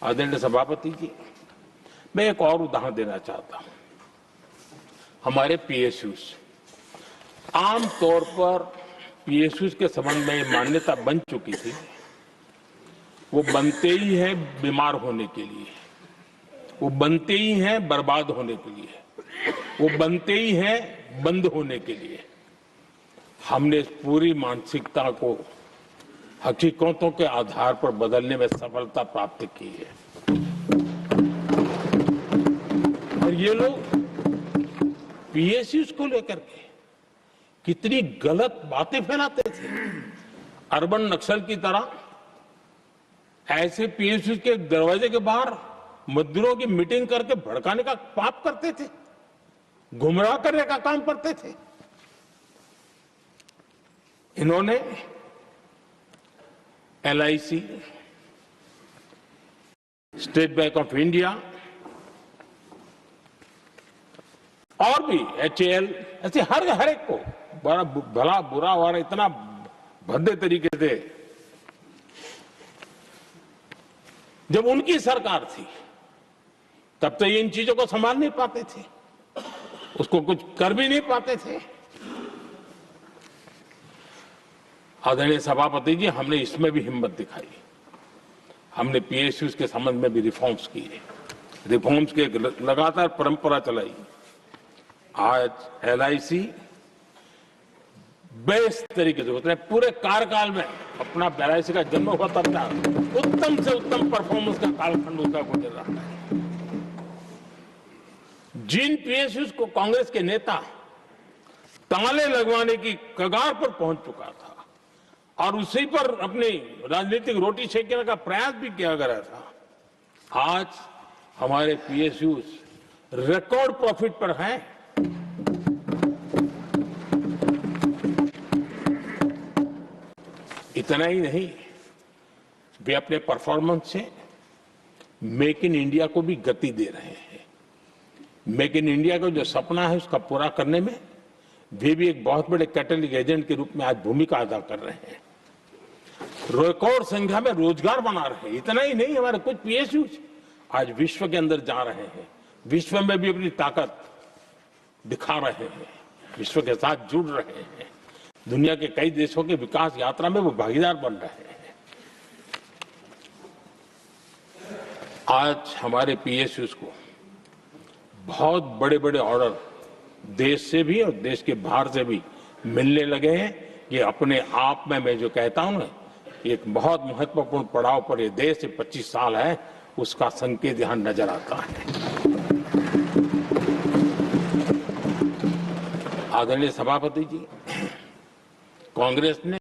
आदरणीय सभापति जी, मैं एक और उदाहरण देना चाहता हूं। हमारे पीएसयूज, आमतौर पर पीएसयूज के संबंध में ये मान्यता बन चुकी थी, वो बनते ही हैं बीमार होने के लिए, वो बनते ही हैं बर्बाद होने के लिए, वो बनते ही हैं बंद होने के लिए। हमने इस पूरी मानसिकता को हकीकतों के आधार पर बदलने में सफलता प्राप्त की है। और ये लोग पीएसयूज को लेकर के कितनी गलत बातें फैलाते थे। अर्बन नक्सल की तरह ऐसे पीएसयूज के दरवाजे के बाहर मजदूरों की मीटिंग करके भड़काने का पाप करते थे, गुमराह करने का काम करते थे। इन्होंने LIC, state bank of India और भी एचएएल, ऐसे हर एक को बड़ा भला बुरा और इतना भद्दे तरीके से, जब उनकी सरकार थी तब तो ये इन चीजों को संभाल नहीं पाते थे, उसको कुछ कर भी नहीं पाते थे। आदरणीय सभापति जी, हमने इसमें भी हिम्मत दिखाई। हमने पीएसयूज के संबंध में भी रिफॉर्म्स किए, रिफॉर्म्स की लगातार परंपरा चलाई। आज एलआईसी बेस्ट तरीके से उसने पूरे कार्यकाल में अपना एलआईसी का जन्म हुआ तब तक उत्तम से उत्तम परफॉर्मेंस का कालखंड उसका गुजर रहा है। जिन पीएसयूज को कांग्रेस के नेता ताले लगवाने की कगार पर पहुंच चुका था और उसी पर अपनी राजनीतिक रोटी सेकने का प्रयास भी किया गया था, आज हमारे पीएसयूज रिकॉर्ड प्रॉफिट पर हैं। इतना ही नहीं, वे अपने परफॉर्मेंस से मेक इन इंडिया को भी गति दे रहे हैं। मेक इन इंडिया का जो सपना है उसका पूरा करने में वे भी एक बहुत बड़े कैटलिस्ट एजेंट के रूप में आज भूमिका अदा कर रहे हैं। रिकॉर्ड संख्या में रोजगार बना रहे हैं। इतना ही नहीं, हमारे कुछ पीएसयूज आज विश्व के अंदर जा रहे हैं, विश्व में भी अपनी ताकत दिखा रहे हैं, विश्व के साथ जुड़ रहे हैं, दुनिया के कई देशों के विकास यात्रा में वो भागीदार बन रहे हैं। आज हमारे पीएसयूज को बहुत बड़े बड़े ऑर्डर देश से भी और देश के बाहर से भी मिलने लगे हैं। ये अपने आप में, मैं जो कहता हूं ना, एक बहुत महत्वपूर्ण पड़ाव पर ये देश 25 साल है, उसका संकेत यहां नजर आता है। आदरणीय सभापति जी, कांग्रेस ने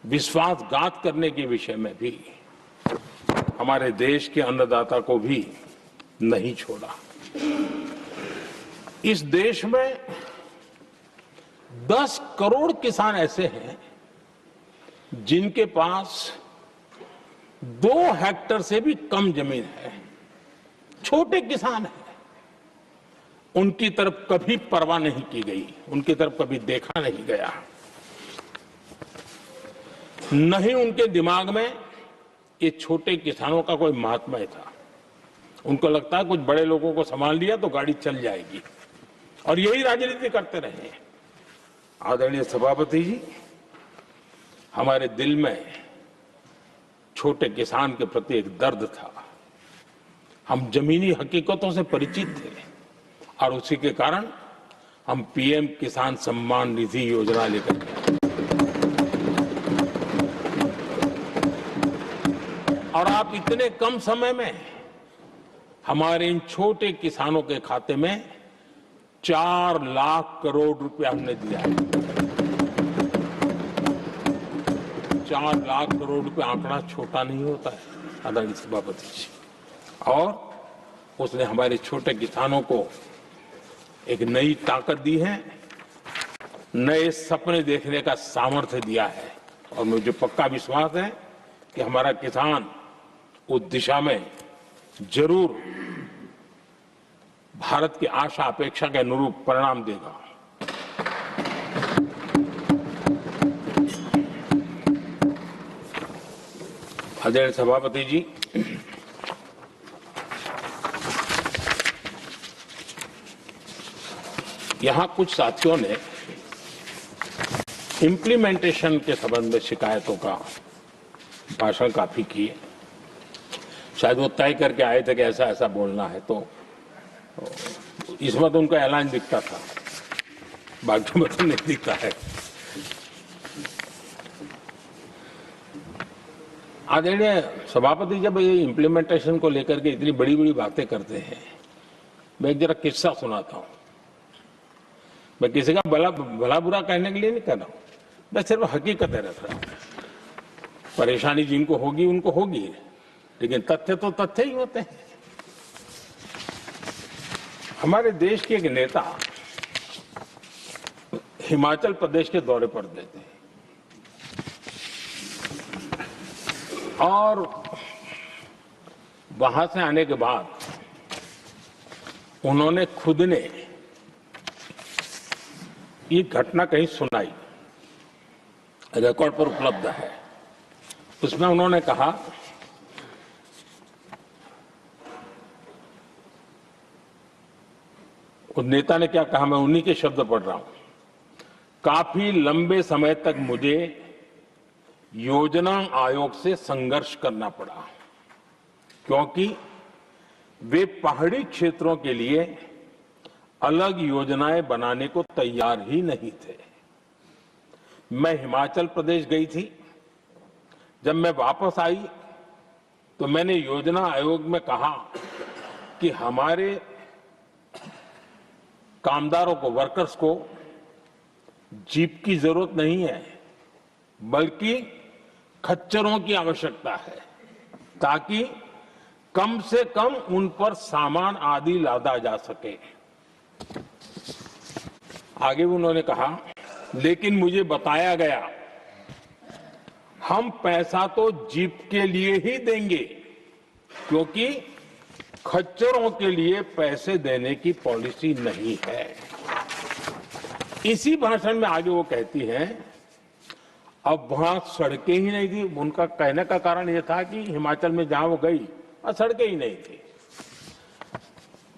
विश्वासघात करने के विषय में भी हमारे देश के अन्नदाता को भी नहीं छोड़ा। इस देश में 10 करोड़ किसान ऐसे हैं जिनके पास 2 हेक्टेयर से भी कम जमीन है, छोटे किसान हैं। उनकी तरफ कभी परवाह नहीं की गई, उनकी तरफ कभी देखा नहीं गया, नहीं उनके दिमाग में ये छोटे किसानों का कोई महात्म्य था। उनको लगता है कुछ बड़े लोगों को संभाल लिया तो गाड़ी चल जाएगी, और यही राजनीति करते रहे। आदरणीय सभापति जी, हमारे दिल में छोटे किसान के प्रति एक दर्द था। हम जमीनी हकीकतों से परिचित थे और उसी के कारण हम पीएम किसान सम्मान निधि योजना लेकर के, और आप इतने कम समय में हमारे इन छोटे किसानों के खाते में 4 लाख करोड़ रुपया हमने दिया है। 4 लाख करोड़ रुपए आंकड़ा छोटा नहीं होता है आदरणीय सभापति जी, और उसने हमारे छोटे किसानों को एक नई ताकत दी है, नए सपने देखने का सामर्थ्य दिया है। और मुझे पक्का विश्वास है कि हमारा किसान उस दिशा में जरूर भारत की आशा अपेक्षा के अनुरूप परिणाम देगा। आदरणीय सभापति जी, यहां कुछ साथियों ने इम्प्लीमेंटेशन के संबंध में शिकायतों का भाषण काफी किए। शायद वो तय करके आए थे कि ऐसा ऐसा बोलना है, तो इसमें तो उनका ऐलान दिखता था, बाकी में तो नहीं दिखता है। आदरणीय सभापति, जब ये इम्प्लीमेंटेशन को लेकर के इतनी बड़ी बड़ी बातें करते हैं, मैं एक जरा किस्सा सुनाता हूं। मैं किसी का भला बुरा कहने के लिए नहीं कर रहा हूं, मैं सिर्फ हकीकतें रख रहा हूं। परेशानी जिनको होगी उनको होगी, लेकिन तथ्य तो तथ्य ही होते हैं। हमारे देश के एक नेता हिमाचल प्रदेश के दौरे पर गए थे और वहां से आने के बाद उन्होंने खुद ने ये घटना कहीं सुनाई, रिकॉर्ड पर उपलब्ध है। उसमें उन्होंने कहा, उस नेता ने क्या कहा, मैं उन्हीं के शब्द पढ़ रहा हूं। काफी लंबे समय तक मुझे योजना आयोग से संघर्ष करना पड़ा, क्योंकि वे पहाड़ी क्षेत्रों के लिए अलग योजनाएं बनाने को तैयार ही नहीं थे। मैं हिमाचल प्रदेश गई थी। जब मैं वापस आई तो मैंने योजना आयोग में कहा कि हमारे कामदारों को, वर्कर्स को जीप की जरूरत नहीं है, बल्कि खच्चरों की आवश्यकता है, ताकि कम से कम उन पर सामान आदि लादा जा सके। आगे उन्होंने कहा, लेकिन मुझे बताया गया हम पैसा तो जीप के लिए ही देंगे, क्योंकि खच्चरों के लिए पैसे देने की पॉलिसी नहीं है। इसी भाषण में आगे वो कहती हैं, अब वहां सड़कें ही नहीं थी। उनका कहने का कारण यह था कि हिमाचल में जहां वो गई वहां सड़कें ही नहीं थी।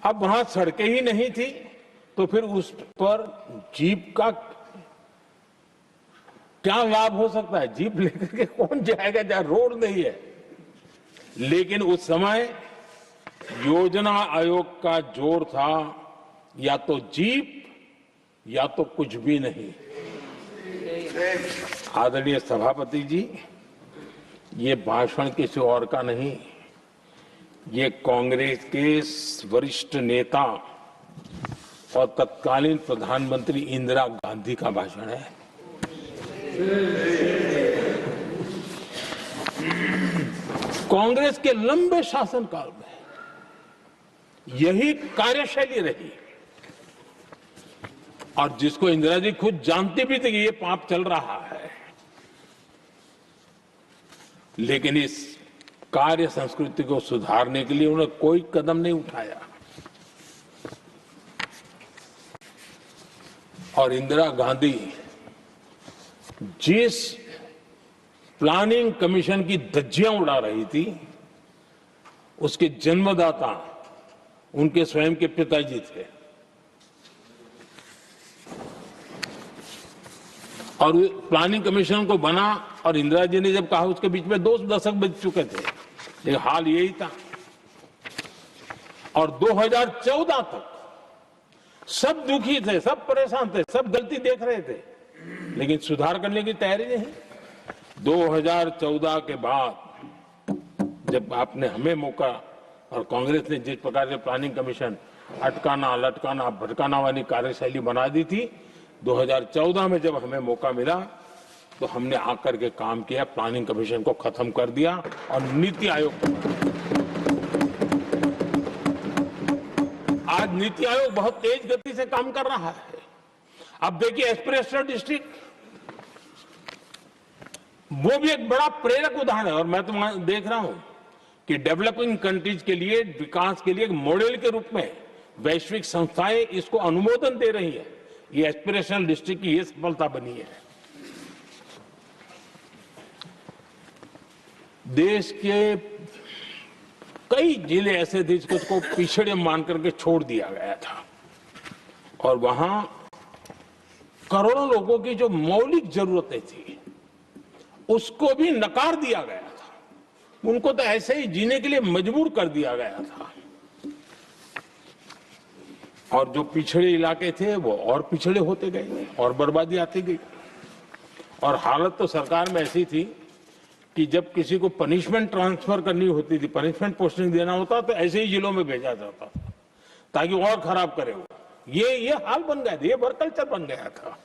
अब वहां सड़कें ही नहीं थी तो फिर उस पर जीप का क्या लाभ हो सकता है? जीप लेकर के कौन जाएगा जहां रोड नहीं है? लेकिन उस समय योजना आयोग का जोर था, या तो जीप या तो कुछ भी नहीं। आदरणीय सभापति जी, ये भाषण किसी और का नहीं, ये कांग्रेस के वरिष्ठ नेता और तत्कालीन प्रधानमंत्री इंदिरा गांधी का भाषण है। कांग्रेस के लंबे शासनकाल में यही कार्यशैली रही, और जिसको इंदिरा जी खुद जानती भी थी कि ये पाप चल रहा है, लेकिन इस कार्य संस्कृति को सुधारने के लिए उन्होंने कोई कदम नहीं उठाया। और इंदिरा गांधी जिस प्लानिंग कमीशन की धज्जियां उड़ा रही थी, उसके जन्मदाता उनके स्वयं के पिताजी थे। और प्लानिंग कमीशन को बना और इंदिरा जी ने जब कहा, उसके बीच में 2 दशक बज चुके थे, लेकिन हाल यही था। और 2014 तक सब दुखी थे, सब परेशान थे, सब गलती देख रहे थे, लेकिन सुधार करने की तैयारी नहीं। 2014 के बाद जब आपने हमें मौका और कांग्रेस ने जिस प्रकार से प्लानिंग कमीशन अटकाना, लटकाना, भटकाना वाली कार्यशैली बना दी थी, 2014 में जब हमें मौका मिला तो हमने आकर के काम किया, प्लानिंग कमीशन को खत्म कर दिया और नीति आयोग को। आज नीति आयोग बहुत तेज गति से काम कर रहा है। अब देखिए एस्पिरेशनल डिस्ट्रिक्ट, वो भी एक बड़ा प्रेरक उदाहरण है। और मैं तो देख रहा हूं कि डेवलपिंग कंट्रीज के लिए, विकास के लिए एक मॉडल के रूप में वैश्विक संस्थाएं इसको अनुमोदन दे रही है। ये एस्पिरेशनल डिस्ट्रिक्ट की ये सफलता बनी है। देश के कई जिले ऐसे थे जिसको पिछड़े मान करके छोड़ दिया गया था, और वहां करोड़ों लोगों की जो मौलिक जरूरतें थी उसको भी नकार दिया गया था। उनको तो ऐसे ही जीने के लिए मजबूर कर दिया गया था। और जो पिछड़े इलाके थे वो और पिछड़े होते गए और बर्बादी आती गई। और हालत तो सरकार में ऐसी थी कि जब किसी को पनिशमेंट ट्रांसफर करनी होती थी, पनिशमेंट पोस्टिंग देना होता तो ऐसे ही जिलों में भेजा जाता था ताकि और खराब करे वो। ये हाल बन गया था, ये वर्क कल्चर बन गया था।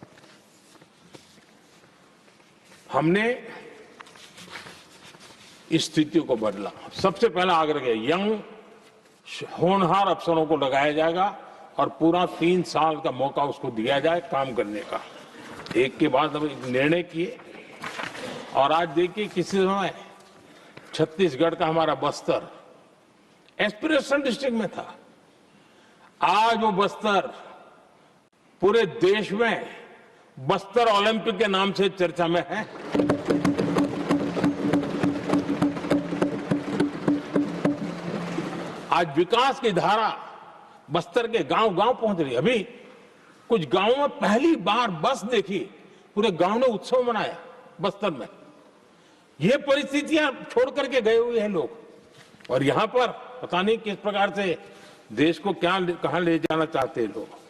हमने इस स्थिति को बदला। सबसे पहला आग्रह किया, यंग होनहार अफसरों को लगाया जाएगा और पूरा 3 साल का मौका उसको दिया जाए काम करने का। एक के बाद हम निर्णय किए और आज देखिए किसी समय छत्तीसगढ़ का हमारा बस्तर एस्पिरेशनल डिस्ट्रिक्ट में था। आज वो बस्तर पूरे देश में बस्तर ओलंपिक के नाम से चर्चा में है। आज विकास की धारा बस्तर के गांव-गांव पहुंच रही है। अभी कुछ गांवों में पहली बार बस देखी, पूरे गांव ने उत्सव मनाया बस्तर में। ये परिस्थितियां छोड़ करके गए हुए हैं लोग और यहां पर पता नहीं किस प्रकार से देश को कहां ले जाना चाहते हैं लोग।